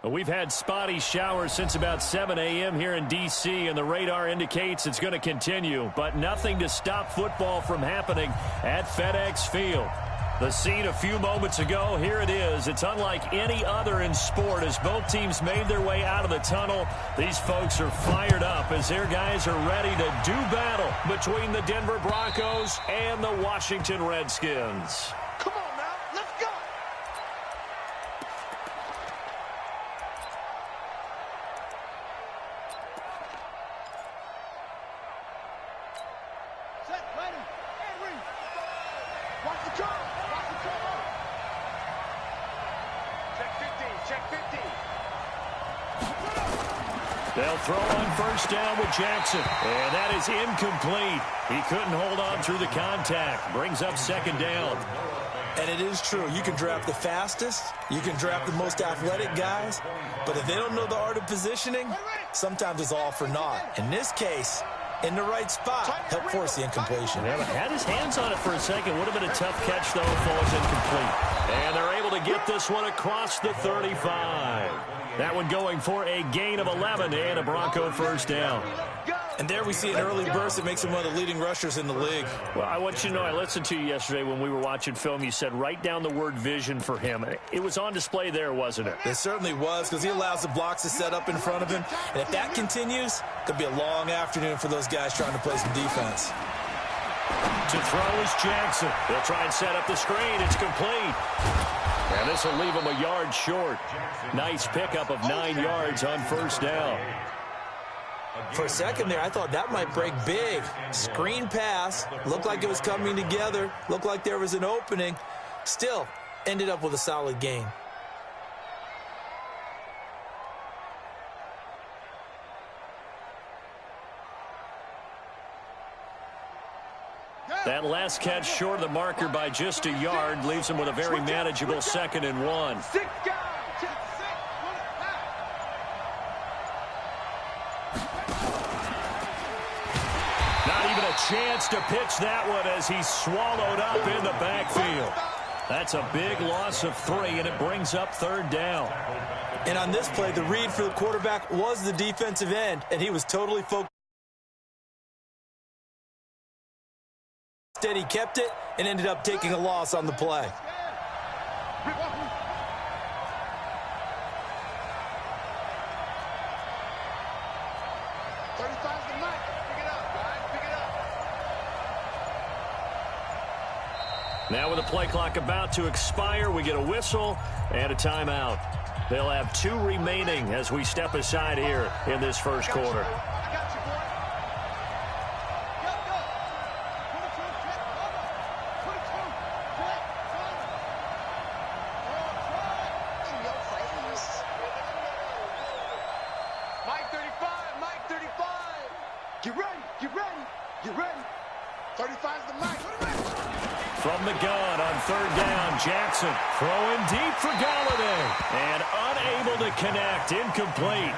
We've had spotty showers since about 7 a.m. here in D.C., and the radar indicates it's going to continue, but nothing to stop football from happening at FedEx Field. The scene a few moments ago, here it is. It's unlike any other in sport as both teams made their way out of the tunnel. These folks are fired up as their guys are ready to do battle between the Denver Broncos and the Washington Redskins. Come on now, let's go! Set, ready, and read. Watch the curve. Check 15. They'll throw on first down with Jackson. And that is incomplete. He couldn't hold on through the contact. Brings up second down. And it is true. You can draft the fastest. You can draft the most athletic guys. But if they don't know the art of positioning, sometimes it's all for naught. In this case, in the right spot, help force the incompletion. Yeah, had his hands on it for a second. Would have been a tough catch, though, if it was incomplete. And they're able to get this one across the 35. That one going for a gain of 11 and a Bronco first down. And there we see an early burst that makes him one of the leading rushers in the league. Well, I want you to know, I listened to you yesterday when we were watching film. You said write down the word vision for him. It was on display there, wasn't it? It certainly was, because he allows the blocks to set up in front of him. And if that continues, it could be a long afternoon for those guys trying to play some defense. To throw is Jackson. They'll try and set up the screen. It's complete. And this will leave him a yard short. Nice pickup of 9 yards on first down. For a second there, I thought that might break big. Screen pass. Looked like it was coming together. Looked like there was an opening. Still, ended up with a solid gain. That last catch short of the marker by just a yard leaves him with a very manageable 2nd and 1. Not even a chance to pitch that one as he's swallowed up in the backfield. That's a big loss of 3, and it brings up 3rd down. And on this play, the read for the quarterback was the defensive end, and he was totally focused. Instead, he kept it and ended up taking a loss on the play. Now with the play clock about to expire, we get a whistle and a timeout. They'll have 2 remaining as we step aside here in this first quarter. From the gun on 3rd down, Jackson throwing deep for Galladay and unable to connect, incomplete.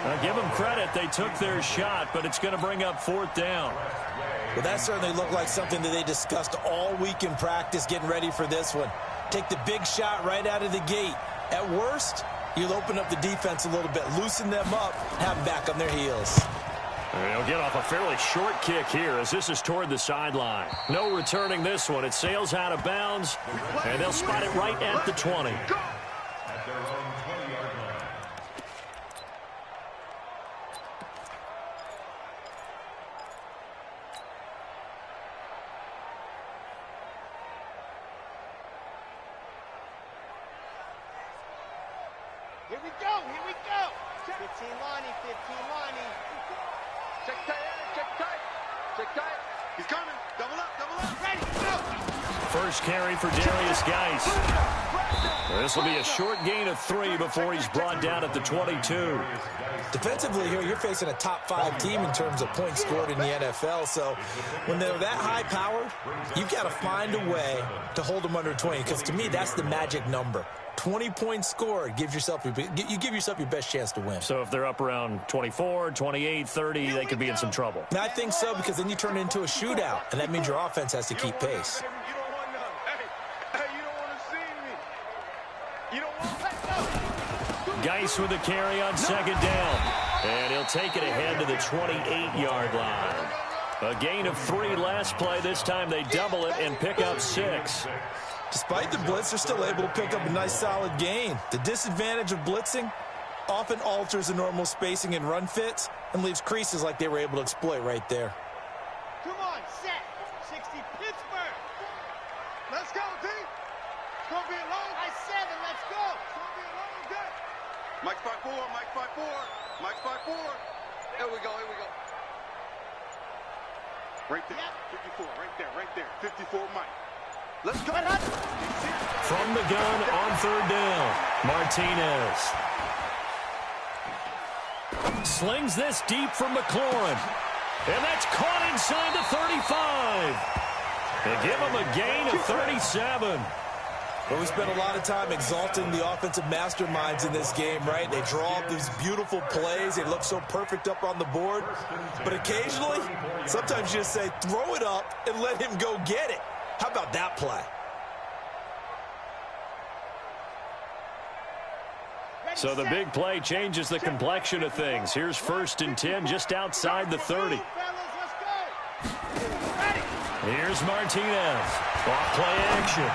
Now give them credit, they took their shot, but it's going to bring up 4th down. Well, that certainly looked like something that they discussed all week in practice getting ready for this one. Take the big shot right out of the gate. At worst, you'll open up the defense a little bit, loosen them up, have them back on their heels. They'll get off a fairly short kick here as this is toward the sideline. No returning this one. It sails out of bounds, and they'll spot it right at the 20. Here we go. 15 lining. Check tight. He's coming. Double up. Ready, go. First carry for Darius Geis. This will be a short gain of 3 before he's brought down at the 22. Defensively here, you're facing a top 5 team in terms of points scored in the NFL. So when they're that high-powered, you've got to find a way to hold them under 20. Because to me, that's the magic number. 20 points scored, you give yourself your best chance to win. So if they're up around 24, 28, 30, they could be in some trouble. And I think so, because then you turn it into a shootout, and that means your offense has to keep pace. Hey, you don't want to see me. You don't want to. Geis with the carry on second down. And he'll take it ahead to the 28-yard line. A gain of 3 last play. This time they double it and pick up 6. Despite the blitz, they're still able to pick up a nice solid gain. The disadvantage of blitzing often alters the normal spacing and run fits and leaves creases like they were able to exploit right there. Come on, set. 60 Pittsburgh. Let's go, D. It's going to be a long. I 7, let's go. It's going to be a long day. Mike's 5-4, Mike's 5-4, Mike's 5-4. Here we go, here we go. Right there, yep. 54, right there, 54, Mike. Let's go. From the gun on third down, Martinez slings this deep from McLaurin. And that's caught inside the 35. They give him a gain of 37. Well, we spent a lot of time exalting the offensive masterminds in this game, right? They draw up these beautiful plays. They look so perfect up on the board. But occasionally, sometimes you just say, throw it up and let him go get it. How about that play? So the big play changes the complexion of things. Here's 1st and 10 just outside the 30. Here's Martinez. Off play action.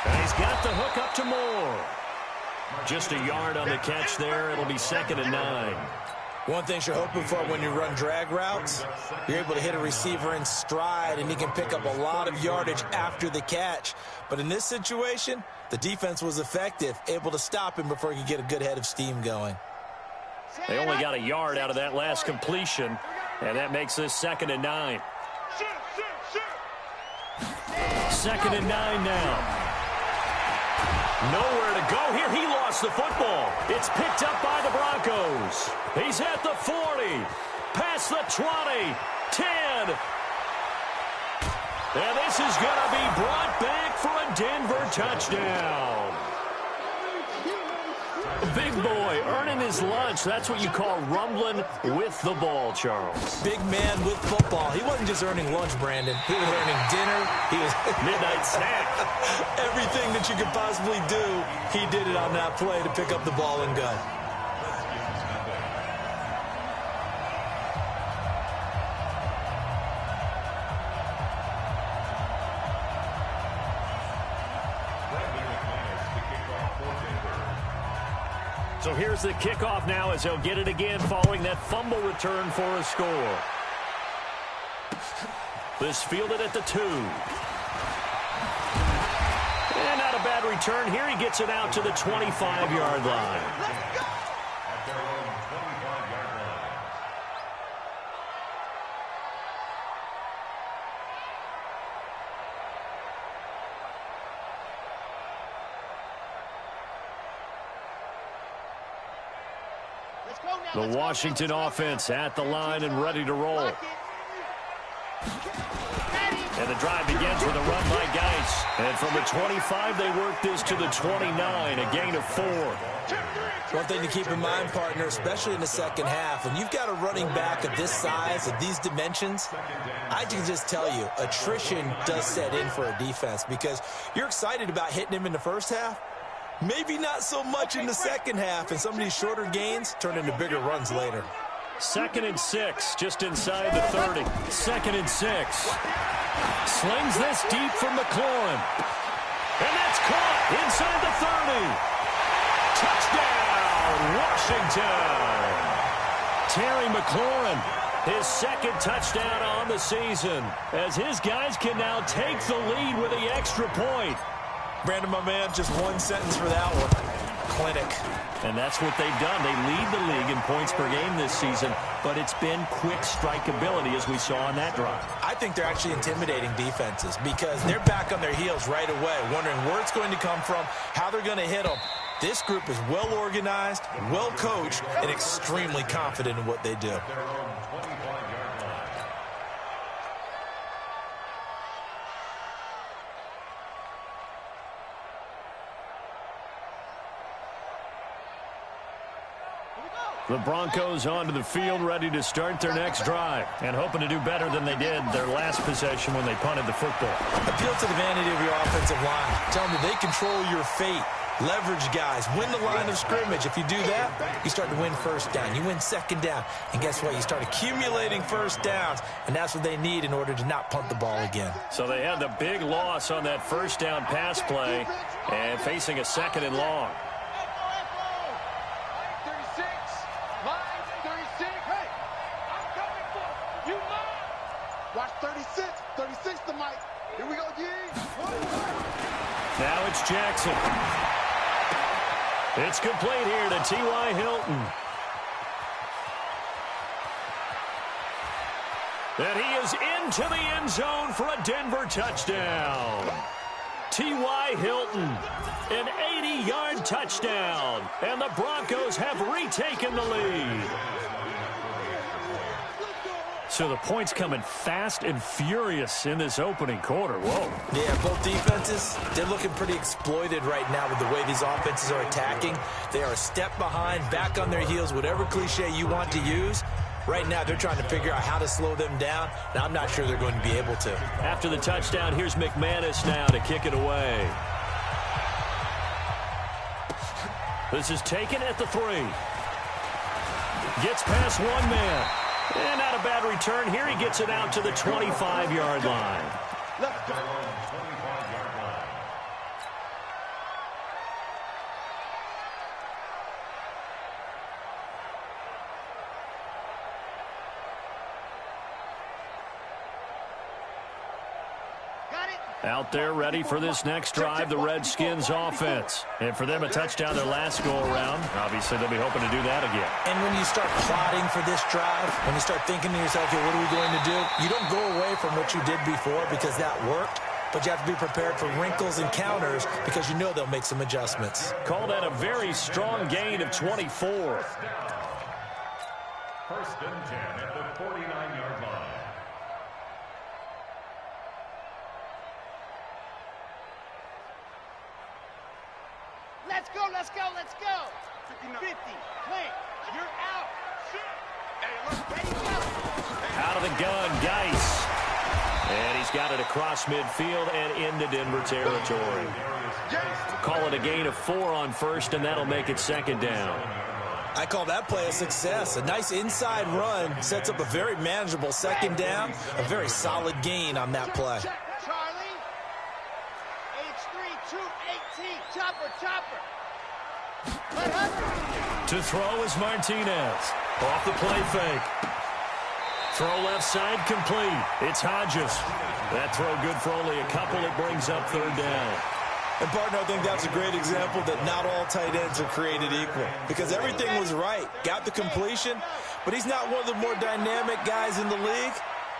And he's got the hook up to Moore. Just a yard on the catch there. It'll be 2nd and 9. One thing you're hoping for when you run drag routes, you're able to hit a receiver in stride, and he can pick up a lot of yardage after the catch. But in this situation, the defense was effective, able to stop him before he could get a good head of steam going. They only got a yard out of that last completion, and that makes this 2nd and 9. 2nd and 9 now. Nowhere to go here. He lost the football. It's picked up by the Broncos. He's at the 40. Past the 20. 10. And this is going to be brought back for a Denver touchdown. Big boy earning his lunch. That's what you call rumbling with the ball, Charles. Big man with football. He wasn't just earning lunch, Brandon. He was earning dinner. He was midnight snack. Everything that you could possibly do, he did it on that play to pick up the ball and go. So here's the kickoff now as they'll get it again following that fumble return for a score. This fielded at the 2. And not a bad return here. He gets it out to the 25-yard line. The Washington offense at the line and ready to roll. And the drive begins with a run by Geis. And from the 25, they work this to the 29, a gain of 4. One thing to keep in mind, partner, especially in the second half, when you've got a running back of this size, of these dimensions, I can just tell you, attrition does set in for a defense because you're excited about hitting him in the first half. Maybe not so much in the second half, and some of these shorter gains turn into bigger runs later. 2nd and 6, just inside the 30. 2nd and 6. Slings this deep from McLaurin. And that's caught inside the 30. Touchdown, Washington. Terry McLaurin, his 2nd touchdown on the season, as his guys can now take the lead with the extra point. Brandon, my man, just one sentence for that one. Clinic. And that's what they've done. They lead the league in points per game this season, but it's been quick strike ability as we saw on that drive. I think they're actually intimidating defenses because they're back on their heels right away, wondering where it's going to come from, how they're going to hit them. This group is well organized, well coached, and extremely confident in what they do. The Broncos onto the field, ready to start their next drive, and hoping to do better than they did their last possession when they punted the football. Appeal to the vanity of your offensive line. Tell them that they control your fate. leverage guys, win the line of scrimmage. If you do that, you start to win first down. You win second down. And guess what? You start accumulating first downs, and that's what they need in order to not punt the ball again. So they had the big loss on that first down pass play and facing a second and long. 36, line 36. Hey, I'm coming for you. Watch 36, 36 the mic. Here we go, G. Now it's Jackson. It's complete here to T.Y. Hilton. And he is into the end zone for a Denver touchdown. T.Y. Hilton, an 80-yard touchdown. And the Broncos have retaken the lead. So the points coming fast and furious in this opening quarter. Whoa. Yeah, both defenses, they're looking pretty exploited right now with the way these offenses are attacking. They are a step behind, back on their heels, whatever cliche you want to use. Right now, they're trying to figure out how to slow them down, and I'm not sure they're going to be able to. After the touchdown, here's McManus now to kick it away. This is taken at the 3. Gets past one man. And not a bad return here. He gets it out to the 25-yard line. Let's go. Out there ready for this next drive, the Redskins offense. And for them, a touchdown their last go-around. Obviously, they'll be hoping to do that again. And when you start plotting for this drive, when you start thinking to yourself, okay, what are we going to do? You don't go away from what you did before because that worked. But you have to be prepared for wrinkles and counters because you know they'll make some adjustments. Call that a very strong gain of 24. First and 10 at the 49-yard line. Let's go, let's go, let's go. 50, Clint, you're out. Hey, look, ready, go. Out of the gun, Geis. And he's got it across midfield and into Denver territory. Call it a gain of 4 on first, and that'll make it second down. I call that play a success. A nice inside run sets up a very manageable second down. A very solid gain on that play. Charlie, H3, 218, chopper. To throw is Martinez. Off the play fake. Throw left side complete. It's Hodges. That throw good for only a couple. It brings up third down. And, partner, I think that's a great example that not all tight ends are created equal. Because everything was right. Got the completion, but he's not one of the more dynamic guys in the league.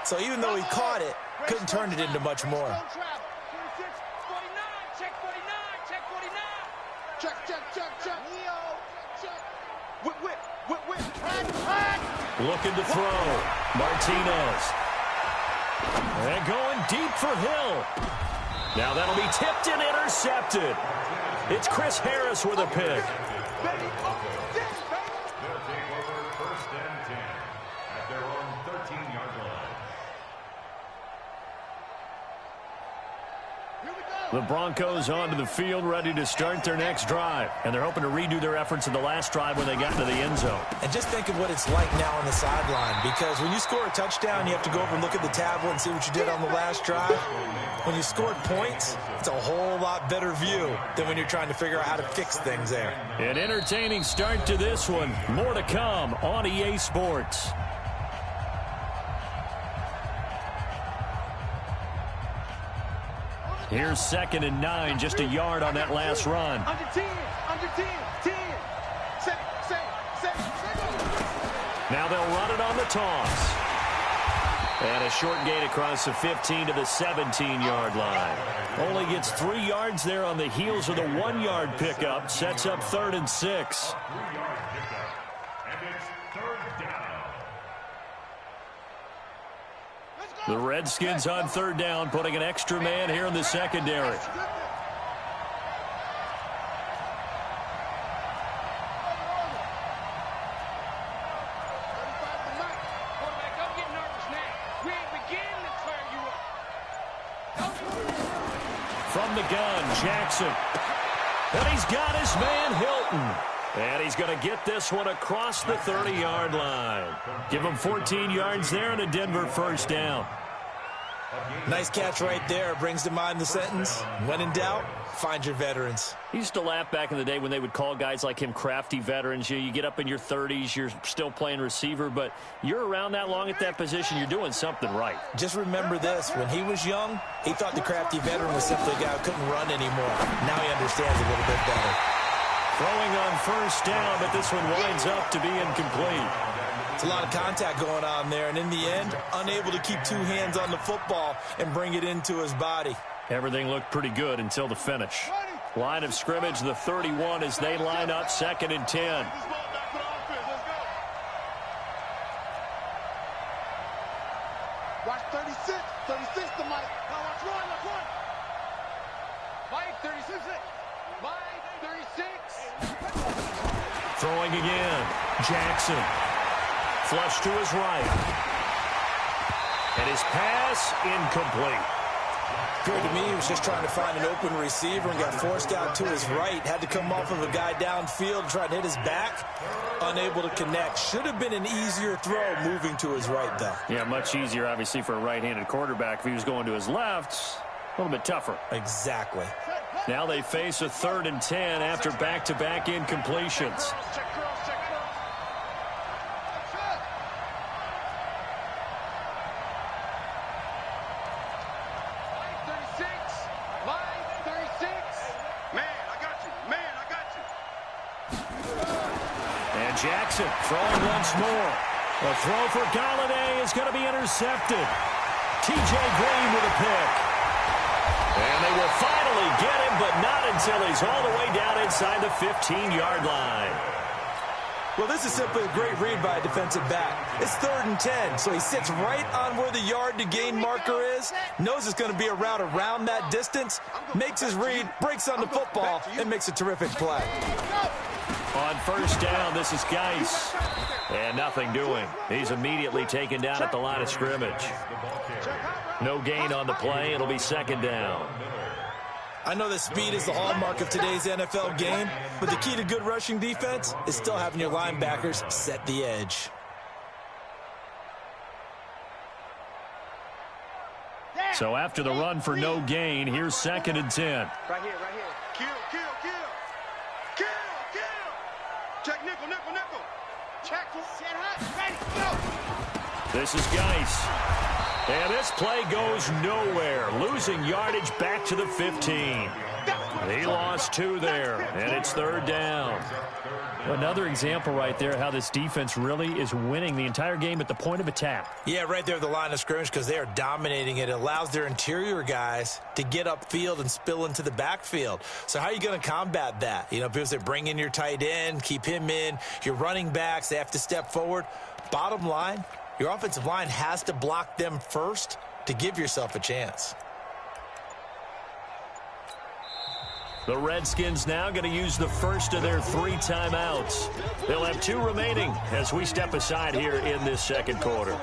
So even though he caught it, couldn't turn it into much more. Looking to throw. Martinez. And going deep for Hill. Now that'll be tipped and intercepted. It's Chris Harris with a pick. They'll take over first and 10 at their own 13-yard line. The Broncos onto the field, ready to start their next drive. And they're hoping to redo their efforts in the last drive when they got into the end zone. And just think of what it's like now on the sideline. Because when you score a touchdown, you have to go over and look at the tablet and see what you did on the last drive. When you scored points, it's a whole lot better view than when you're trying to figure out how to fix things there. An entertaining start to this one. More to come on EA Sports. Here's 2nd and 9, just a yard on that last run. Under 10, 10. Now they'll run it on the toss. And a short gain across the 15 to the 17-yard line. Only gets 3 yards there on the heels of the 1-yard pickup. Sets up 3rd and 6. The Redskins on 3rd down, putting an extra man here in the secondary. From the gun, Jackson. And he's got his man Hilton. And he's going to get this one across the 30-yard line. Give him 14 yards there and a Denver first down. Nice catch right there. Brings to mind the sentence, when in doubt, find your veterans. He used to laugh back in the day when they would call guys like him crafty veterans. You get up in your 30s, you're still playing receiver, but you're around that long at that position, you're doing something right. Just remember this. When he was young, he thought the crafty veteran was simply a guy who couldn't run anymore. Now he understands a little bit better. Throwing on first down, but this one winds up to be incomplete. It's a lot of contact going on there, and in the end, unable to keep two hands on the football and bring it into his body. Everything looked pretty good until the finish. Line of scrimmage, the 31, as they line up 2nd and 10. Watch 36. 36 to Mike. Now watch Roy. Watch Roy. Mike, 36. Mike, 36. Throwing again. Jackson. Flush to his right. And his pass incomplete. Appeared to me he was just trying to find an open receiver and got forced out to his right. Had to come off of a guy downfield, trying to hit his back. Unable to connect. Should have been an easier throw moving to his right, though. Yeah, much easier, obviously, for a right-handed quarterback. If he was going to his left, a little bit tougher. Exactly. Now they face a 3rd and 10 after back-to-back incompletions. Jackson throwing once more. The throw for Galladay is going to be intercepted. T.J. Green with a pick. And they will finally get him, but not until he's all the way down inside the 15-yard line. Well, this is simply a great read by a defensive back. It's 3rd and 10, so he sits right on where the yard-to-gain marker is, knows it's going to be a route around that distance, makes his read, breaks on the football, and makes a terrific play. On first down, this is Geis. And nothing doing. He's immediately taken down at the line of scrimmage. No gain on the play. It'll be 2nd down. I know that speed is the hallmark of today's NFL game, but the key to good rushing defense is still having your linebackers set the edge. So after the run for no gain, here's 2nd and 10. Right here, right here. Kill. Check nickel. Check. Set hot. Ready, go. This is Geis. And this play goes nowhere. Losing yardage back to the 15. He lost 2 there, and it's 3rd down. Another example right there how this defense really is winning the entire game at the point of attack. Yeah, right there at the line of scrimmage because they are dominating it. It allows their interior guys to get upfield and spill into the backfield. So how are you going to combat that? You know, because they bring in your tight end, keep him in. Your running backs, they have to step forward. Bottom line, your offensive line has to block them first to give yourself a chance. The Redskins now going to use the first of their 3 timeouts. They'll have 2 remaining as we step aside here in this 2nd quarter.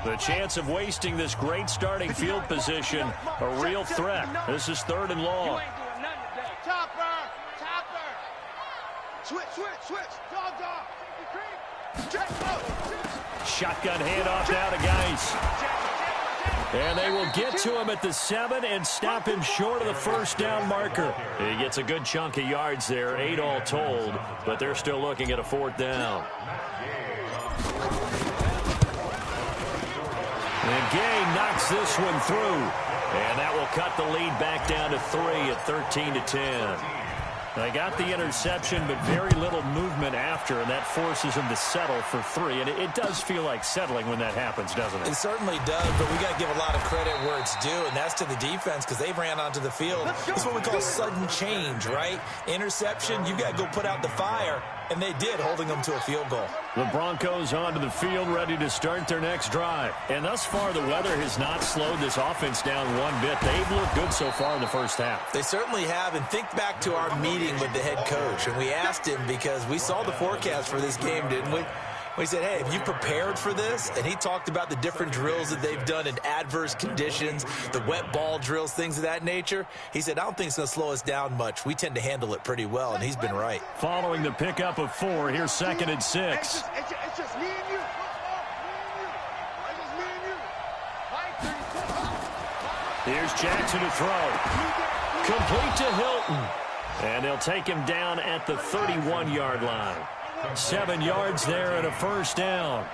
The chance of wasting this great starting field position, a real threat. This is 3rd and long. Topper. Switch. Dog. Shotgun handoff now to Geis. And they will get to him at the 7 and stop him short of the first down marker. He gets a good chunk of yards there, 8 all told, but they're still looking at a 4th down. And Gay knocks this one through. And that will cut the lead back down to 3 at 13-10. They got the interception, but very little movement after, and that forces them to settle for 3. And it does feel like settling when that happens, doesn't it? It certainly does, but we got to give a lot of credit where it's due, and that's to the defense because they ran onto the field. It's what we call sudden change, right? Interception, you got to go put out the fire, and they did, holding them to a field goal. The Broncos onto the field, ready to start their next drive. And thus far, the weather has not slowed this offense down one bit. They've looked good so far in the first half. They certainly have, and think back to our meeting with the head coach, and we asked him because we saw the forecast for this game, didn't we? He said, hey, have you prepared for this? And he talked about the different drills that they've done in adverse conditions, the wet ball drills, things of that nature. He said, I don't think it's going to slow us down much. We tend to handle it pretty well, and he's been right. Following the pickup of 4, here's 2nd and 6. It's just me and you. Here's Jackson to throw. Complete to Hilton. And they'll take him down at the 31-yard line. 7 yards there and a first down.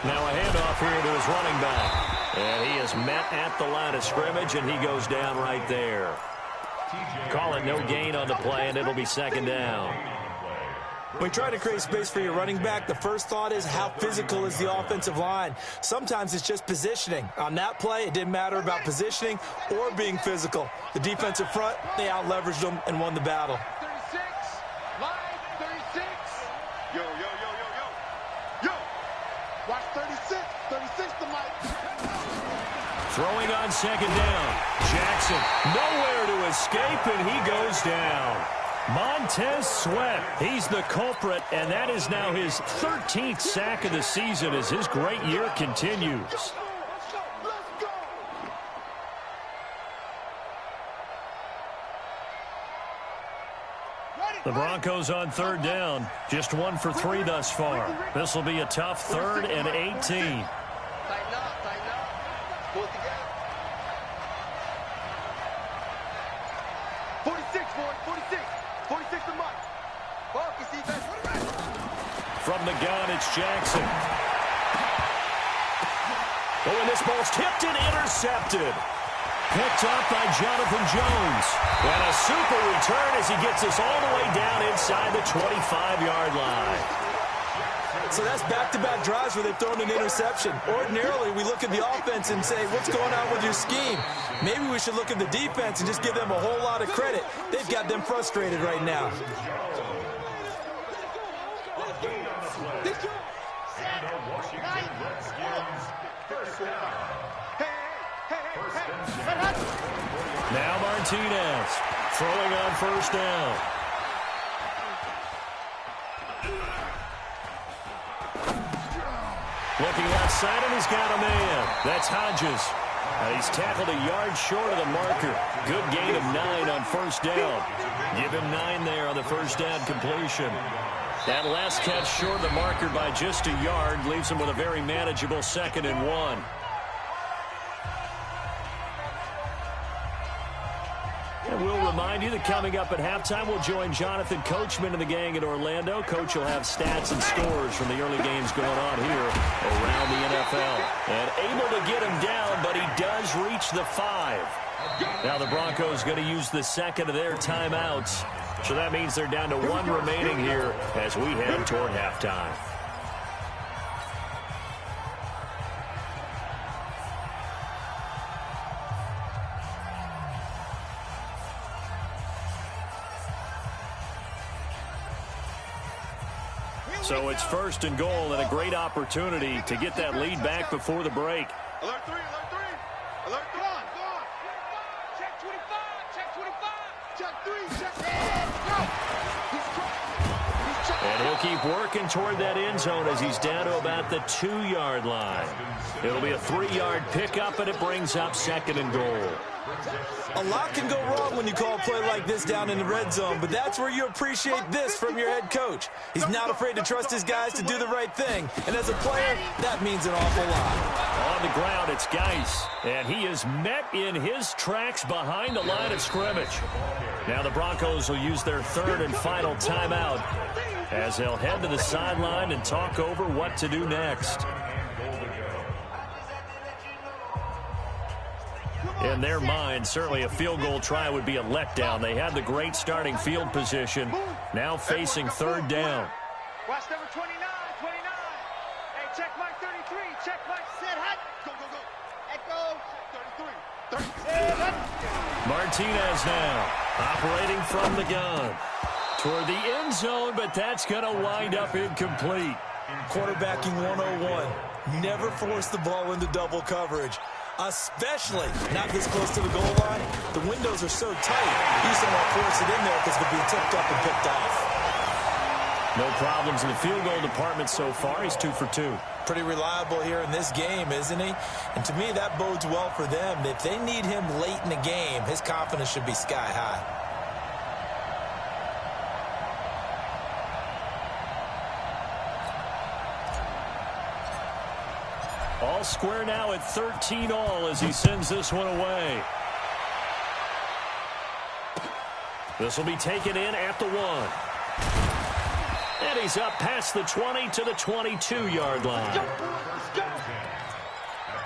Now a handoff here to his running back. And he is met at the line of scrimmage, and he goes down right there. Call it no gain on the play, and it'll be 2nd down. When you try to create space for your running back, the first thought is how physical is the offensive line. Sometimes it's just positioning. On that play, it didn't matter about positioning or being physical. The defensive front, they out-leveraged them and won the battle. 36, line 36. Yo. Watch 36, 36 to Mike. Throwing on 2nd down. Jackson nowhere to escape, and he goes down. Montez Sweat, he's the culprit, and that is now his 13th sack of the season as his great year continues. The Broncos on 3rd down, just 1 for 3 thus far. This will be a tough 3rd and 18. Tighten up. Pull it together. 46, boy, 46. 46 to Mike. Focus, defense. From the gun, it's Jackson. Oh, and this ball's tipped and intercepted. Picked up by Jonathan Jones. And a super return as he gets us all the way down inside the 25-yard line. So that's back-to-back drives where they've thrown an interception. Ordinarily, we look at the offense and say, what's going on with your scheme? Maybe we should look at the defense and just give them a whole lot of credit. They've got them frustrated right now. Now Martinez throwing on 1st down. Looking outside, and he's got a man. That's Hodges. He's tackled a yard short of the marker. Good gain of 9 on 1st down. Give him 9 there on the 1st down completion. That last catch short of the marker by just a yard leaves him with a very manageable 2nd and 1. And we'll remind you that coming up at halftime, we'll join Jonathan Coachman and the gang in Orlando. Coach will have stats and scores from the early games going on here around the NFL. And able to get him down, but he does reach the 5. Now the Broncos going to use the 2nd of their timeouts. So that means they're down to 1 remaining here as we head toward halftime. So it's 1st and goal, and a great opportunity to get that lead back before the break. Alert 3, alert 3. Alert 3. Go on. Check 25, check 25. Check 3, check 4. And he'll keep working toward that end zone as he's down to about the 2-yard line. It'll be a 3-yard pickup, and it brings up 2nd and goal. A lot can go wrong when you call a play like this down in the red zone, but that's where you appreciate this from your head coach. He's not afraid to trust his guys to do the right thing, and as a player, that means an awful lot. On the ground, it's Geis, and he is met in his tracks behind the line of scrimmage. Now the Broncos will use their 3rd and final timeout as they'll head to the sideline and talk over what to do next. In their mind, certainly a field goal try would be a letdown. They had the great starting field position. Now facing 3rd down. Watch number 29, 29. Hey, check Mike 33. Check Mike. Set hot. Go. Echo. 33. Martinez now operating from the gun toward the end zone, but that's going to wind up incomplete. Quarterbacking 101. Never force the ball into double coverage, especially not this close to the goal line. The windows are so tight, you just don't want to force it in there because it'll be tipped up and picked off. No problems in the field goal department so far. He's 2 for 2. Pretty reliable here in this game, isn't he? And to me, that bodes well for them. If they need him late in the game, his confidence should be sky high. All square now at 13 all as he sends this one away. This will be taken in at the 1. And he's up past the 20 to the 22-yard line. At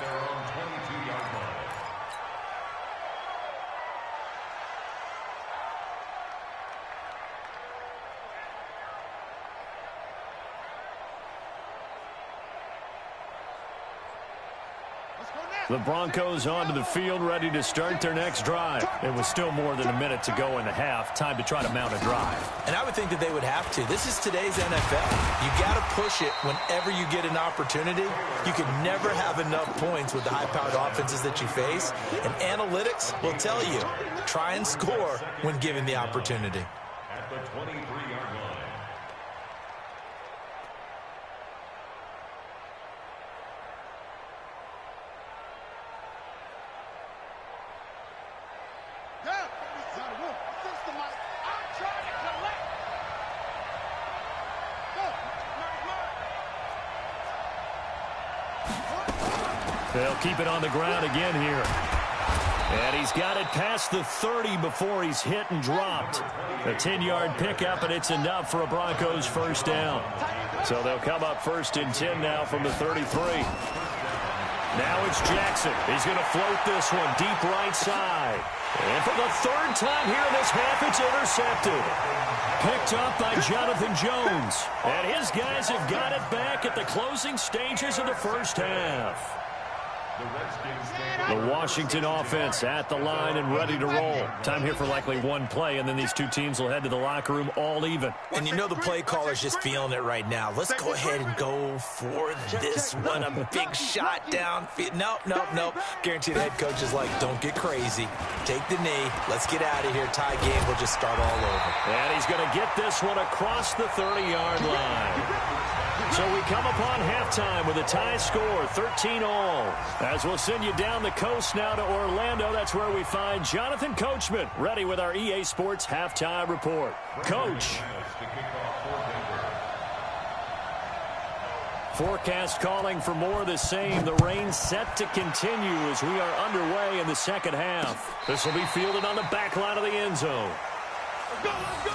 their own 22-yard line. The Broncos onto the field, ready to start their next drive. It was still more than a minute to go in the half. Time to try to mount a drive. And I would think that they would have to. This is today's NFL. You got to push it whenever you get an opportunity. You can never have enough points with the high-powered offenses that you face. And analytics will tell you, try and score when given the opportunity. At the 23-yard line. They'll keep it on the ground again here. And he's got it past the 30 before he's hit and dropped. A 10-yard pickup, and it's enough for a Broncos first down. So they'll come up first and 10 now from the 33. Now it's Jackson. He's going to float this one deep right side. And for the third time here in this half, it's intercepted. Picked up by Jonathan Jones. And his guys have got it back at the closing stages of the first half. The Washington offense at the line and ready to roll. Time here for likely one play, and then these two teams will head to the locker room all even. And you know the play caller's just feeling it right now. Let's go ahead and go for this one. A big shot downfield. Nope. Guaranteed the head coach is like, don't get crazy. Take the knee. Let's get out of here. Tie game. We'll just start all over. And he's going to get this one across the 30-yard line. So we come upon halftime with a tie score, 13-all. As we'll send you down the coast now to Orlando, that's where we find Jonathan Coachman, ready with our EA Sports halftime report. Coach. Forecast calling for more of the same. The rain set to continue as we are underway in the second half. This will be fielded on the back line of the end zone. Let's go!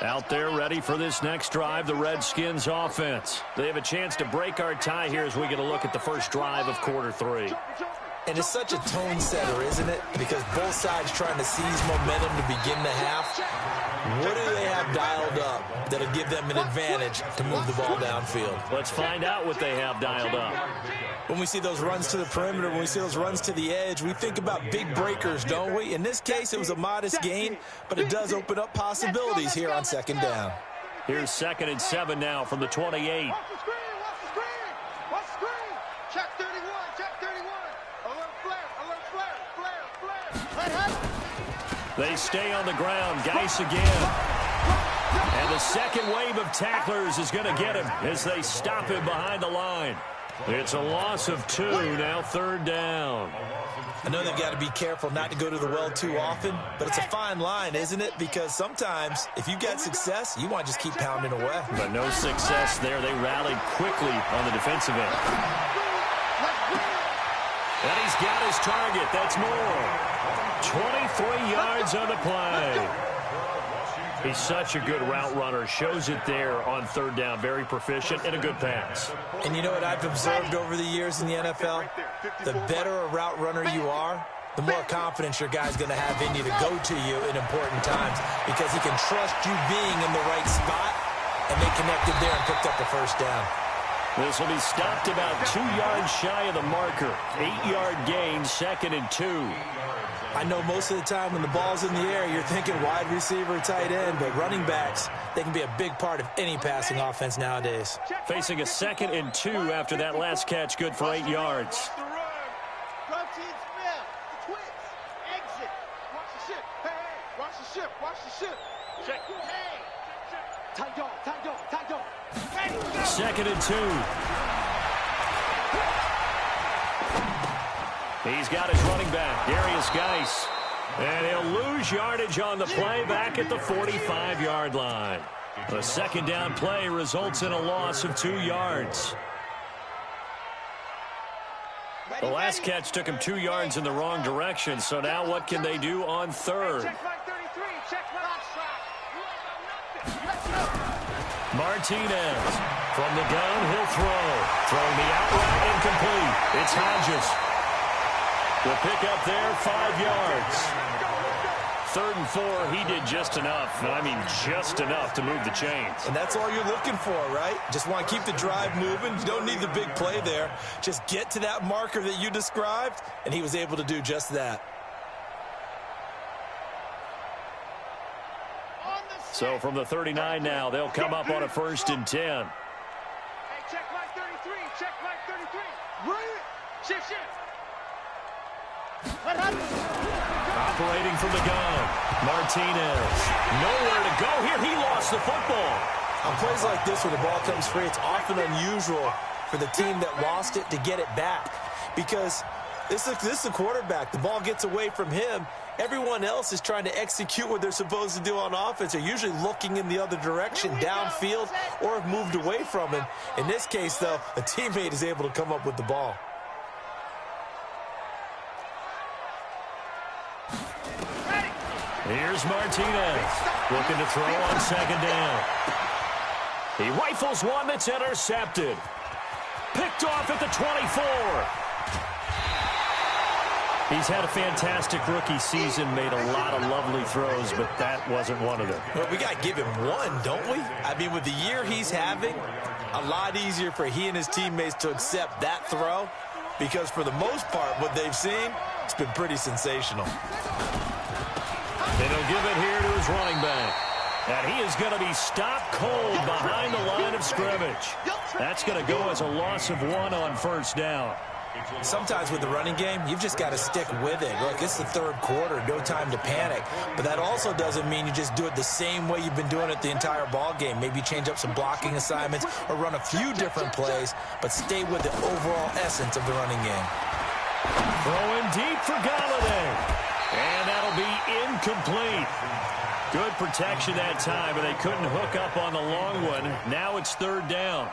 Out there ready for this next drive, the Redskins offense. They have a chance to break our tie here as we get a look at the first drive of quarter 3. And it's such a tone setter, isn't it? Because both sides trying to seize momentum to begin the half. What do they have dialed up that'll give them an advantage to move the ball downfield? Let's find out what they have dialed up. When we see those runs to the perimeter, when we see those runs to the edge, we think about big breakers, don't we? In this case, it was a modest gain, but it does open up possibilities here on second down. Here's 2nd and 7 now from the 28. Watch the screen! Check 31! Alert flare! They stay on the ground. Geis again. And the second wave of tacklers is going to get him as they stop him behind the line. It's a loss of 2, now 3rd down. I know they've got to be careful not to go to the well too often, but it's a fine line, isn't it? Because sometimes, if you get success, you want to just keep pounding away. But no success there. They rallied quickly on the defensive end. And he's got his target. That's more. 23 yards on the play. He's such a good route runner. Shows it there on 3rd down. Very proficient and a good pass. And you know what I've observed over the years in the NFL? The better a route runner you are, the more confidence your guy's going to have in you to go to you in important times because he can trust you being in the right spot, and they connected there and picked up the first down. This will be stopped about 2 yards shy of the marker. 8-yard gain, 2nd and 2. I know most of the time when the ball's in the air, you're thinking wide receiver, tight end, but running backs, they can be a big part of any passing offense nowadays. Facing a 2nd and 2 after that last catch, good for 8 yards. Second and 2. He's got his running back, Darius Geis. And he'll lose yardage on the play back at the 45-yard line. The 2nd down play results in a loss of 2 yards. The last catch took him 2 yards in the wrong direction, so now what can they do on 3rd? Martinez from the gun, he'll throw. Throwing the out route, incomplete. It's Hodges. The pickup there, 5 yards. 3rd and 4, he did just enough. I mean, just enough to move the chains. And that's all you're looking for, right? Just want to keep the drive moving. You don't need the big play there. Just get to that marker that you described, and he was able to do just that. So from the 39 now, they'll come up on a 1st and 10. Hey, check my 33. Check my 33. Bring it. Shift. What happened? Operating from the gun. Martinez. Nowhere to go here. He lost the football. On plays like this, when the ball comes free, it's often unusual for the team that lost it to get it back. Because this is a quarterback. The ball gets away from him. Everyone else is trying to execute what they're supposed to do on offense. They're usually looking in the other direction, downfield, or have moved away from him. In this case, though, a teammate is able to come up with the ball. Here's Martinez looking to throw on 2nd down. He rifles one that's intercepted. Picked off at the 24. He's had a fantastic rookie season, made a lot of lovely throws, but that wasn't one of them. Well, we got to give him one, don't we? I mean, with the year he's having, a lot easier for he and his teammates to accept that throw, because for the most part, what they've seen, it's been pretty sensational. And he'll give it here to his running back. And he is going to be stopped cold behind the line of scrimmage. That's going to go as a loss of 1 on 1st down. Sometimes with the running game, you've just got to stick with it. Look, it's the 3rd quarter, no time to panic. But that also doesn't mean you just do it the same way you've been doing it the entire ball game. Maybe change up some blocking assignments or run a few different plays, but stay with the overall essence of the running game. Throwing deep for Galladay. And that'll be incomplete. Good protection that time, and they couldn't hook up on the long one. Now it's 3rd down.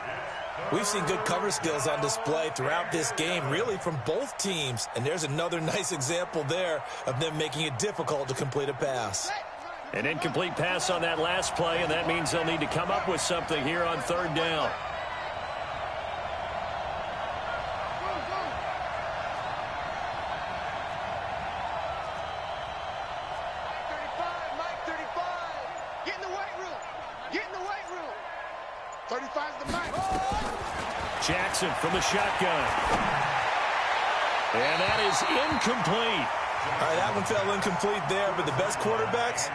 We've seen good cover skills on display throughout this game, really from both teams. And there's another nice example there of them making it difficult to complete a pass. An incomplete pass on that last play, and that means they'll need to come up with something here on 3rd down. Mike 35. Get in the weight room. Get in the weight room. 35's the Mike. Jackson from the shotgun. And that is incomplete. All right, that one fell incomplete there, but the best quarterbacks,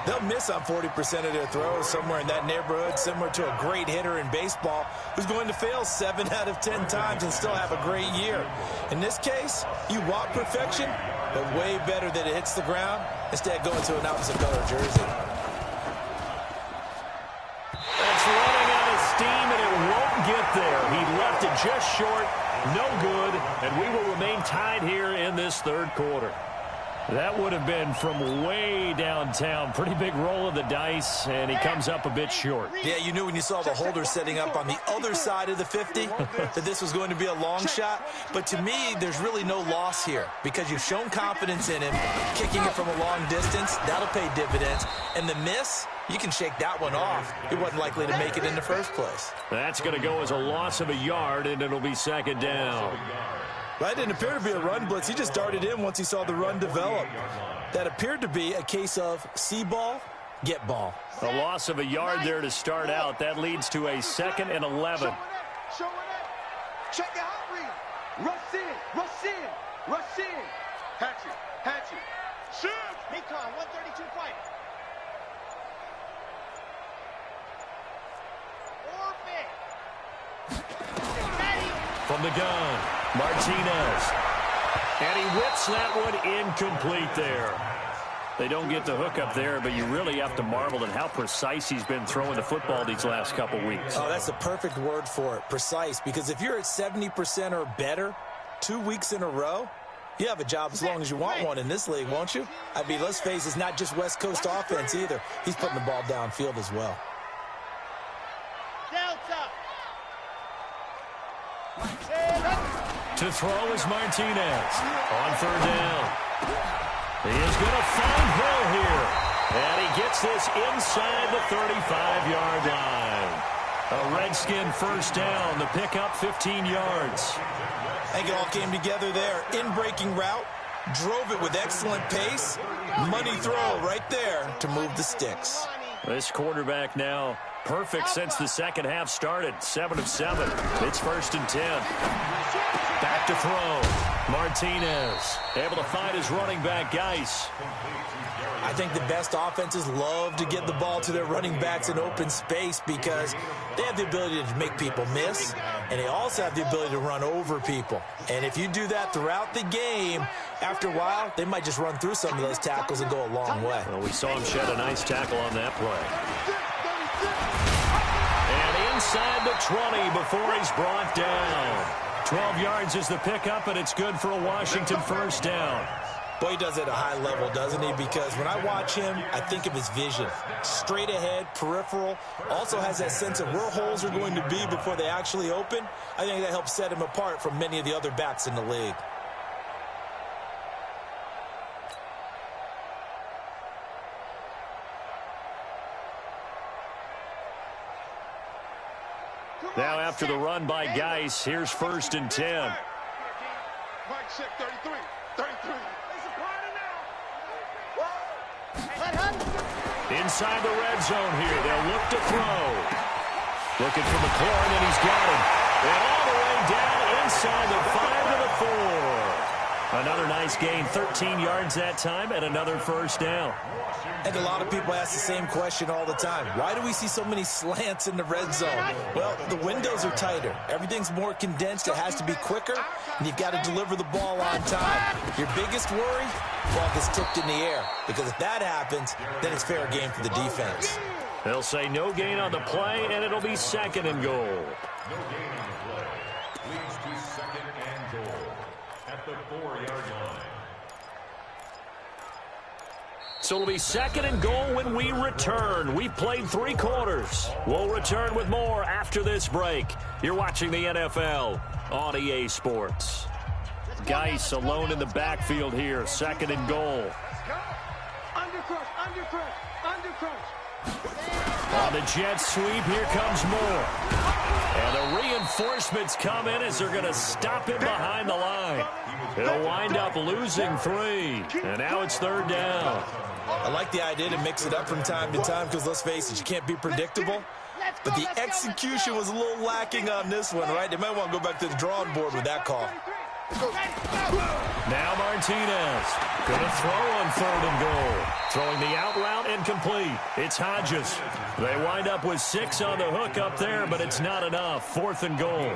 they'll miss on 40% of their throws, somewhere in that neighborhood, similar to a great hitter in baseball who's going to fail 7 out of 10 times and still have a great year. In this case, you want perfection, but way better that it hits the ground instead going to an opposite color jersey. That's running out of steam, and it won't get there. He left it just short, no good, and we will remain tied here in this 3rd quarter. That would have been from way downtown. Pretty big roll of the dice, and he comes up a bit short. Yeah, you knew when you saw the holder setting up on the other side of the 50 that this was going to be a long shot. But to me, there's really no loss here because you've shown confidence in him. Kicking it from a long distance, that'll pay dividends. And the miss, you can shake that one off. He wasn't likely to make it in the first place. That's going to go as a loss of a yard, and it'll be 2nd down. That didn't appear to be a run blitz. He just darted in once he saw the run develop. That appeared to be a case of see ball, get ball. A loss of a yard there to start out. That leads to a 2nd and 11. Show it up. Check it out, read. Rush in, rush in, rush in. Hatchet, hatchet. Shoot. Mekon, 132 fight. From the gun, Martinez. And he whips that one incomplete there. They don't get the hook up there, but you really have to marvel at how precise he's been throwing the football these last couple weeks. Oh, that's the perfect word for it, precise, because if you're at 70% or better 2 weeks in a row, you have a job as long as you want one in this league, won't you? I mean, let's face it, it's not just West Coast offense either. He's putting the ball downfield as well. To throw is Martinez on third down. He is going to find Hill here. And he gets this inside the 35-yard line. A Redskin first down. The pickup 15 yards. I think it all came together there. In-breaking route. Drove it with excellent pace. Money throw right there to move the sticks. This quarterback now perfect since the second half started. 7 of 7. It's 1st and 10. Back to throw. Martinez able to find his running back, Geis. I think the best offenses love to get the ball to their running backs in open space because they have the ability to make people miss, and they also have the ability to run over people. And if you do that throughout the game, after a while, they might just run through some of those tackles and go a long way. Well, we saw him shed a nice tackle on that play. And inside the 20 before he's brought down. 12 yards is the pickup, and it's good for a Washington first down. Boy, he does it at a high level, doesn't he? Because when I watch him, I think of his vision. Straight ahead, peripheral. Also has that sense of where holes are going to be before they actually open. I think that helps set him apart from many of the other backs in the league. Now after the run by Geis, here's 1st and 10. Mike check 33. 33. Inside the red zone here. They'll look to throw. Looking for McLaurin, and he's got him. And all the way down inside the 5 to the 4. Another nice gain, 13 yards that time, and another first down. And a lot of people ask the same question all the time. Why do we see so many slants in the red zone? Well, the windows are tighter. Everything's more condensed. It has to be quicker, and you've got to deliver the ball on time. Your biggest worry? Ball gets tipped in the air. Because if that happens, then it's fair game for the defense. They'll say no gain on the play, and it'll be 2nd and goal. No gain on the play. Leads to 2nd and goal at the 4-yard line. So it'll be 2nd and goal when we return. We've played 3 quarters. We'll return with more after this break. You're watching the NFL on EA Sports. Geis alone in the backfield here. 2nd and goal. Undercrush, undercrush, undercrush. On the jet sweep, here comes Moore. And the reinforcements come in as they're going to stop him behind the line. It'll wind up losing 3. And now it's 3rd down. I like the idea to mix it up from time to time because, let's face it, you can't be predictable. But the execution was a little lacking on this one, right? They might want to go back to the drawing board with that call. Now Martinez going to throw on 3rd and goal. Throwing the out route incomplete. It's Hodges. They wind up with 6 on the hook up there, but it's not enough. 4th and goal.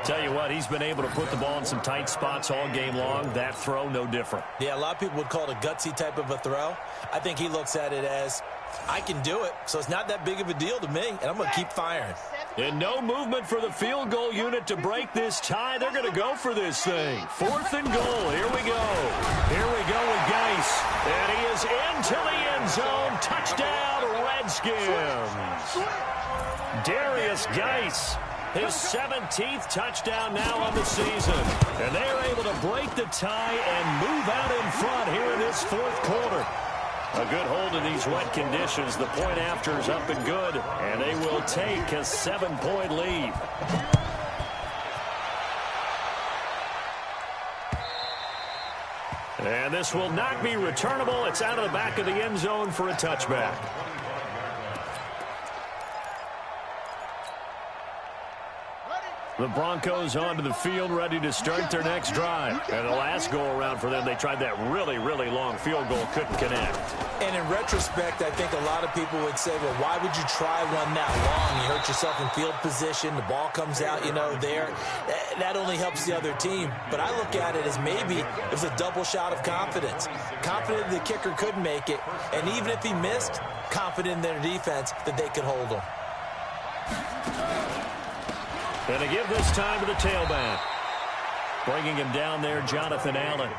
Tell you what, he's been able to put the ball in some tight spots all game long. That throw, no different. Yeah, a lot of people would call it a gutsy type of a throw. I think he looks at it as, I can do it, so it's not that big of a deal to me, and I'm going to keep firing. And no movement for the field goal unit to break this tie. They're going to go for this thing. 4th and goal. Here we go. Here we go with Geis. And he is into the end zone. Touchdown, Redskins. Darius Geis, his 17th touchdown now on the season. And they are able to break the tie and move out in front here in this 4th quarter. A good hold in these wet conditions. The point after is up and good, and they will take a 7-point lead. And this will not be returnable. It's out of the back of the end zone for a touchback. The Broncos onto the field, ready to start their next drive. And the last go-around for them, they tried that really, really long field goal, couldn't connect. And in retrospect, I think a lot of people would say, well, why would you try one that long? You hurt yourself in field position. The ball comes out, there. That only helps the other team. But I look at it as maybe it was a double shot of confidence. Confident the kicker could make it. And even if he missed, confident in their defense that they could hold him. And to give this time to the tailback. Bringing him down there, Jonathan Allen.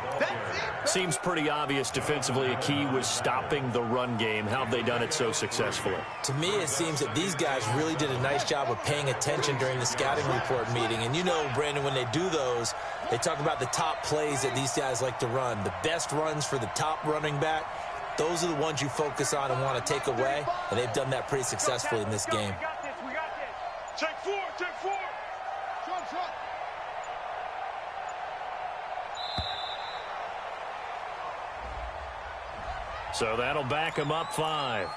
Seems pretty obvious defensively a key was stopping the run game. How have they done it so successfully? To me, it seems that these guys really did a nice job of paying attention during the scouting report meeting. And Brandon, when they do those, they talk about the top plays that these guys like to run. The best runs for the top running back, those are the ones you focus on and want to take away. And they've done that pretty successfully in this game. Check four, check four. Shot. So that'll back him up 5.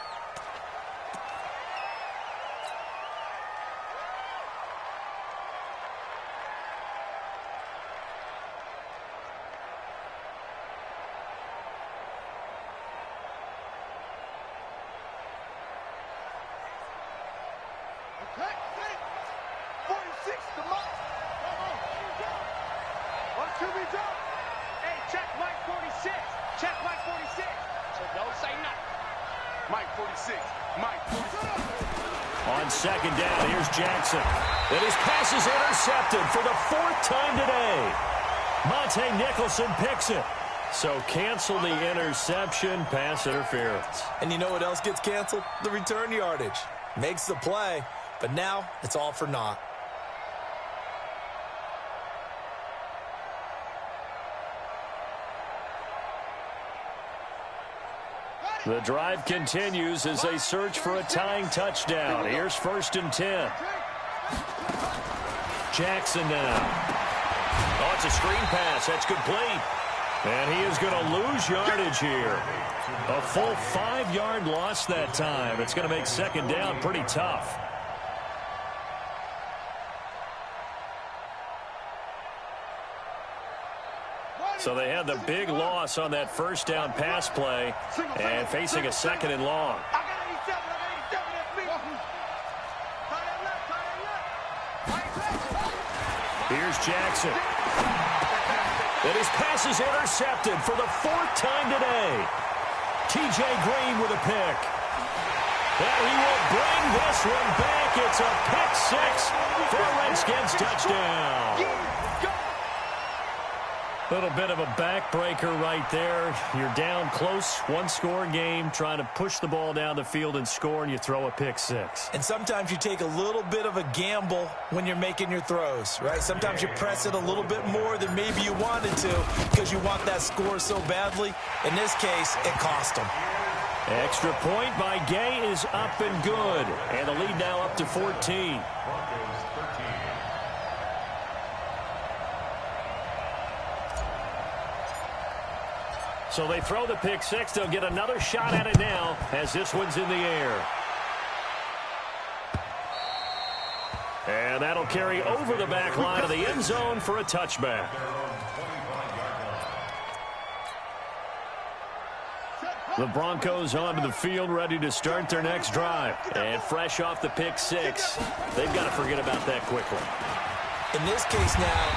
On second down, here's Jackson. And his pass is intercepted for the 4th time today. Monte Nicholson picks it. So cancel the interception, pass interference. And you know what else gets canceled? The return yardage. Makes the play, but now it's all for naught. The drive continues as they search for a tying touchdown. Here's 1st and 10. Jackson now. Oh, it's a screen pass. That's complete. And he is going to lose yardage here. A full 5-yard loss that time. It's going to make second down pretty tough. So they had the big loss on that first down pass play and facing a 2nd and long. Here's Jackson. And his pass is intercepted for the 4th time today. T.J. Green with a pick. And he will bring this one back. It's a pick 6 for a Redskins touchdown. Little bit of a backbreaker right there. You're down close, 1-score game, trying to push the ball down the field and score, and you throw a pick 6. And sometimes you take a little bit of a gamble when you're making your throws, right? Sometimes you press it a little bit more than maybe you wanted to because you want that score so badly. In this case, it cost them. Extra point by Gay is up and good. And the lead now up to 14. So they throw the pick 6. They'll get another shot at it now as this one's in the air. And that'll carry over the back line of the end zone for a touchback. The Broncos onto the field, ready to start their next drive. And fresh off the pick 6, they've got to forget about that quickly. In this case now,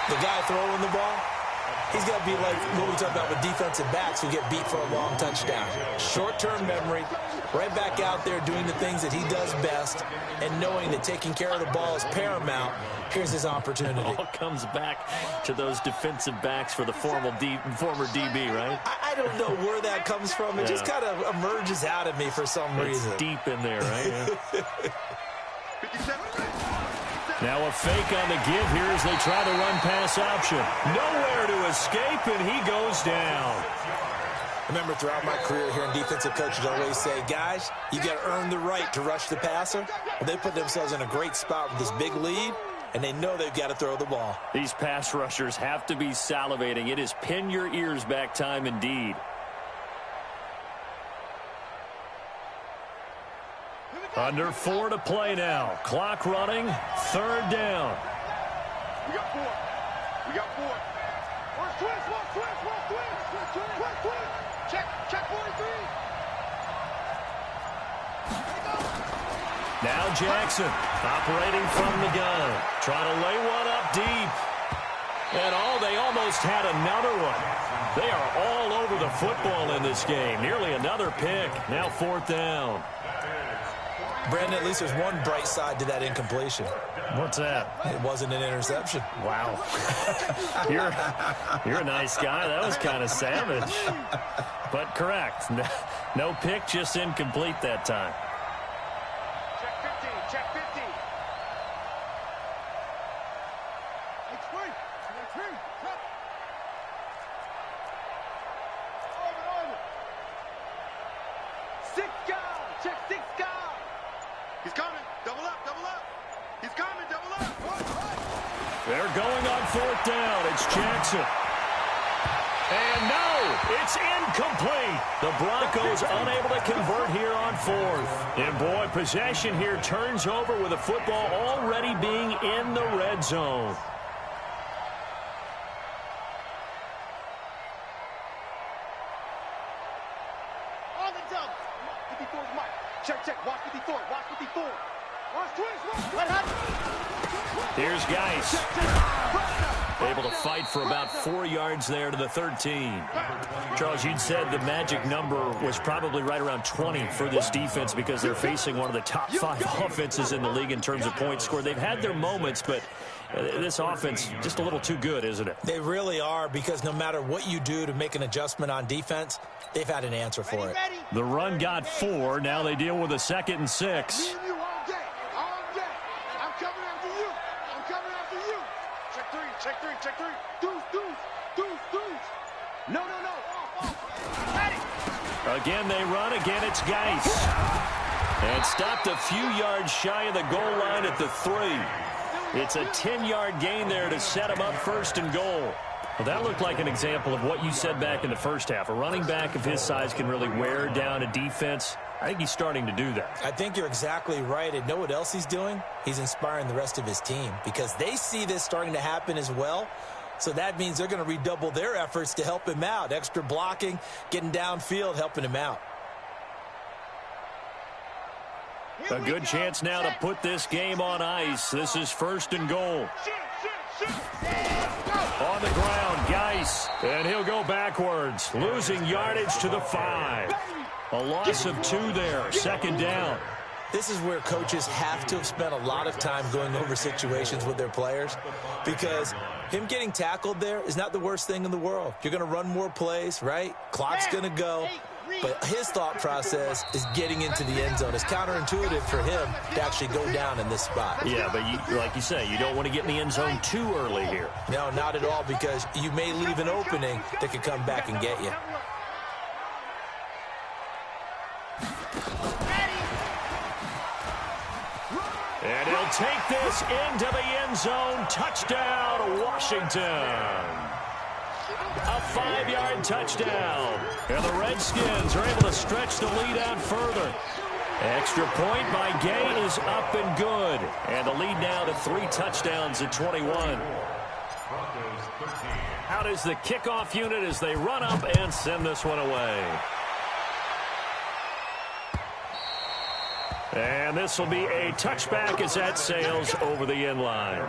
the guy throwing the ball, he's got to be like what we talk about with defensive backs who get beat for a long touchdown. Short-term memory, right back out there doing the things that he does best, and knowing that taking care of the ball is paramount. Here's his opportunity. It all comes back to those defensive backs for the former DB, right? I don't know where that comes from. It just kind of emerges out of me for some reason. It's deep in there, right? Yeah. Now a fake on the give here as they try the run-pass option. Nowhere to escape, and he goes down. Remember, throughout my career here in defensive coaches always say, guys, you got to earn the right to rush the passer. Well, they put themselves in a great spot with this big lead, and they know they've got to throw the ball. These pass rushers have to be salivating. It is pin your ears back time indeed. Under 4 to play now. Clock running. 3rd down. We got 4. We got 4. One twist, one twist, one twist. Twist, twist. Check 43. Now Jackson operating from the gun. Trying to lay one up deep. And they almost had another one. They are all over the football in this game. Nearly another pick. Now 4th down. Brandon, at least there's one bright side to that incompletion. What's that? It wasn't an interception. Wow. You're a nice guy. That was kind of savage. But correct. No pick, just incomplete that time. Check 15. Check 15. It's free. It's free. Check. Over. 6 guys. Check 6 guys. He's coming. Double up. Double up. He's coming. Double up. They're going on 4th down. It's Jackson. And no, it's incomplete. The Broncos unable to convert here on 4th. And boy, possession here turns over with the football already being in the red zone. On the jump. 54's Mike. Check. Watch 54. Watch 54. Watch twist. What happened? Here's Geis. Able to fight for about 4 yards there to the 13. Charles, you'd said the magic number was probably right around 20 for this defense because they're facing one of the top 5 offenses in the league in terms of points scored. They've had their moments, but this offense just a little too good, isn't it? They really are, because no matter what you do to make an adjustment on defense, they've had an answer for it. The run got 4. Now they deal with a 2nd and 6. Me and you all day. All day. I'm coming after you. I'm coming after you. Check 3. Check 3. Check 3. Deuce. No. Ready. Again, they run. Again, it's Geis. And stopped a few yards shy of the goal line at the 3. It's a 10-yard gain there to set him up 1st and goal. Well, that looked like an example of what you said back in the first half. A running back of his size can really wear down a defense. I think he's starting to do that. I think you're exactly right. And know what else he's doing? He's inspiring the rest of his team because they see this starting to happen as well. So that means they're going to redouble their efforts to help him out. Extra blocking, getting downfield, helping him out. A good chance now to put this game on ice. This is 1st and goal. On the ground, Geis. And he'll go backwards, losing yardage to the 5. A loss of 2 there, 2nd down. This is where coaches have to have spent a lot of time going over situations with their players, because him getting tackled there is not the worst thing in the world. You're going to run more plays, right? Clock's going to go. But his thought process is getting into the end zone. It's counterintuitive for him to actually go down in this spot. Yeah, but like you say, you don't want to get in the end zone too early here. No, not at all, because you may leave an opening that could come back and get you. And he'll take this into the end zone. Touchdown, Washington. A 5-yard touchdown. And the Redskins are able to stretch the lead out further. Extra point by Gay is up and good. And the lead now to 3 touchdowns at 21. Out is the kickoff unit as they run up and send this one away. And this will be a touchback as that sails over the end line.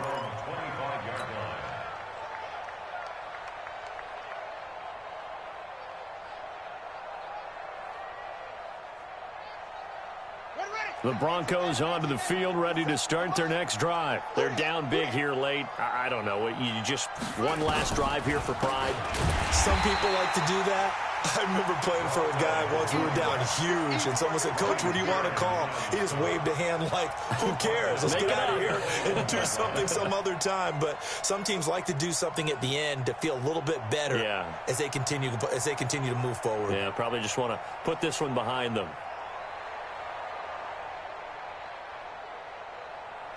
The Broncos onto the field, ready to start their next drive. They're down big here late. I don't know. You just one last drive here for pride. Some people like to do that. I remember playing for a guy once. We were down huge, and someone said, "Coach, what do you want to call?" He just waved a hand like, "Who cares? Let's get out of here and do something some other time." But some teams like to do something at the end to feel a little bit better as they continue to move forward. Yeah, probably just want to put this one behind them.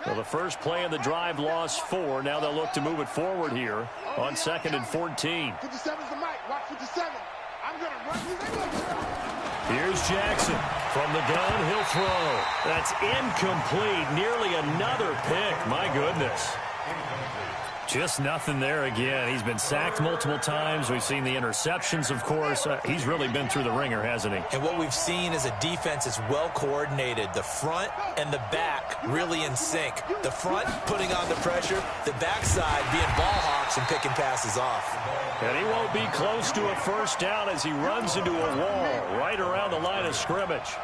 Well, the first play of the drive lost 4. Now they'll look to move it forward here on 2nd and 14. 57's the mic. Watch 57. I'm going to run you. Here's Jackson. From the gun, he'll throw. That's incomplete. Nearly another pick. My goodness. Just nothing there again. He's been sacked multiple times. We've seen the interceptions, of course. He's really been through the ringer, hasn't he? And what we've seen is a defense that's well coordinated. The front and the back really in sync. The front putting on the pressure, the backside being ball hawks and picking passes off. And he won't be close to a first down as he runs into a wall right around the line of scrimmage.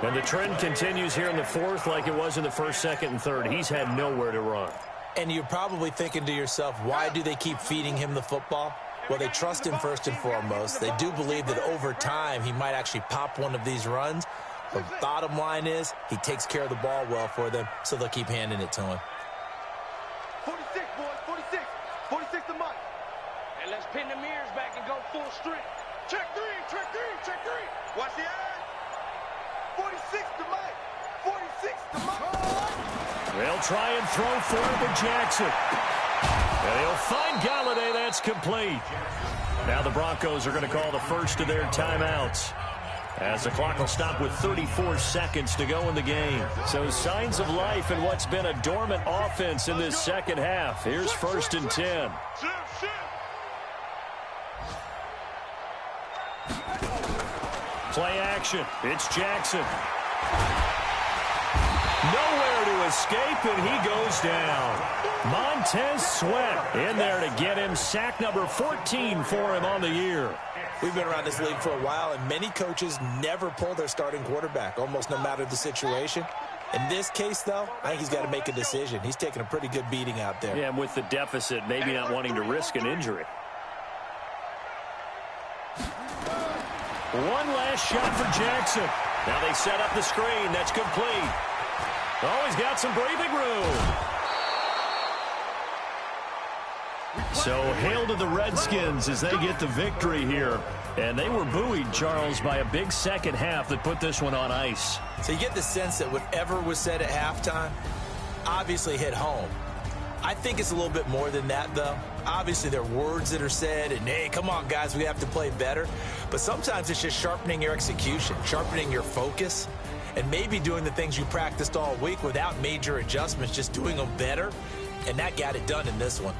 And the trend continues here in the fourth like it was in the first, second, and third. He's had nowhere to run. And you're probably thinking to yourself, why do they keep feeding him the football? Well, they trust him first and foremost. They do believe that over time he might actually pop one of these runs. The bottom line is he takes care of the ball well for them, so they'll keep handing it to him. 46, boys, 46. 46 to Mike. And let's pin the mirrors back and go full strength. Check three, check three, check three. Watch the eye. 46 to Mike. 46 to Mike. They'll try and throw for him with Jackson. And he'll find Galladay. That's complete. Now the Broncos are going to call the first of their timeouts, as the clock will stop with 34 seconds to go in the game. So signs of life in what's been a dormant offense in this second half. Here's 1st and 10. Play action. It's Jackson. Nowhere to escape, and he goes down. Montez Sweat in there to get him sack number 14 for him on the year. We've been around this league for a while, and many coaches never pull their starting quarterback, almost no matter the situation. In this case, though, I think he's got to make a decision. He's taking a pretty good beating out there. Yeah, and with the deficit, maybe not wanting to risk an injury. One last shot for Jackson. Now they set up the screen. That's complete. Oh, he's got some breathing room. So hail to the Redskins as they get the victory here. And they were buoyed, Charles, by a big second half that put this one on ice. So you get the sense that whatever was said at halftime obviously hit home. I think it's a little bit more than that, though. Obviously, there are words that are said, and, hey, come on, guys, we have to play better. But sometimes it's just sharpening your execution, sharpening your focus, and maybe doing the things you practiced all week without major adjustments, just doing them better. And that got it done in this one.